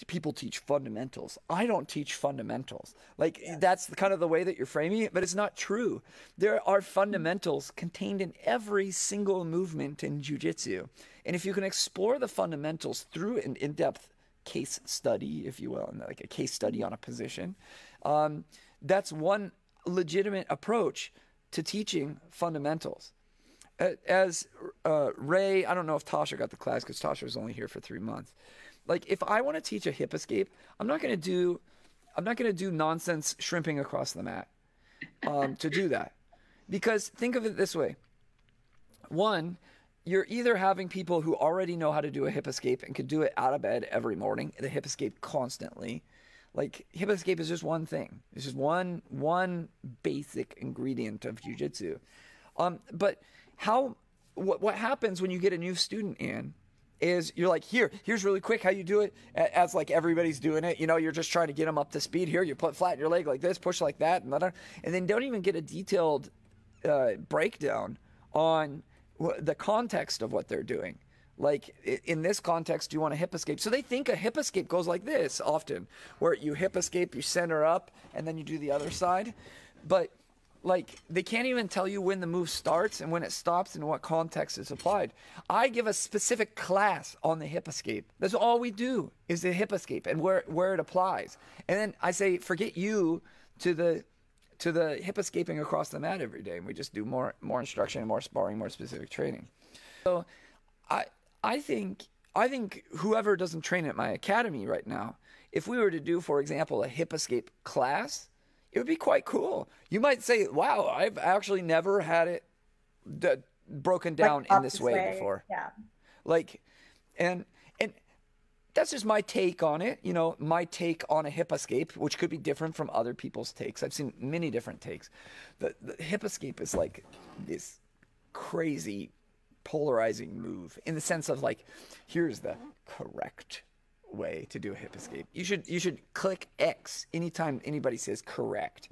people teach fundamentals. I don't teach fundamentals. Like, that's kind of the way that you're framing it, but it's not true. There are fundamentals contained in every single movement in jiu-jitsu. And if you can explore the fundamentals through an in-depth case study, if you will, and like a case study on a position, that's one legitimate approach to teaching fundamentals. As Ray, I don't know if Tasha got the class because Tasha was only here for 3 months. Like, if I want to teach a hip escape, I'm not going to do nonsense shrimping across the mat to do that. Because think of it this way. One, you're either having people who already know how to do a hip escape and could do it out of bed every morning, the hip escape constantly. Like, hip escape is just one thing. It's just one basic ingredient of jiu-jitsu. But what happens when you get a new student in is you're like, here's really quick how you do it, as like everybody's doing it. You know, you're just trying to get them up to speed. Here, you put flatten your leg like this, push like that, and then don't even get a detailed breakdown on the context of what they're doing. Like, in this context, do you want a hip escape? So they think a hip escape goes like this often, where you hip escape, you center up, and then you do the other side. But like, they can't even tell you when the move starts and when it stops and what context is applied. I give a specific class on the hip escape. That's all we do, is the hip escape and where it applies. And then I say, forget you to the hip escaping across the mat every day. And we just do more instruction and more sparring, more specific training. So I think whoever doesn't train at my academy right now, if we were to do, for example, a hip escape class, it would be quite cool. You might say, wow, I've actually never had it broken down like in this way before. Yeah. Like, and that's just my take on it. You know, my take on a hip escape, which could be different from other people's takes. I've seen many different takes. The hip escape is like this crazy polarizing move in the sense of like, here's the correct way to do a hip escape. You should click X anytime anybody says correct.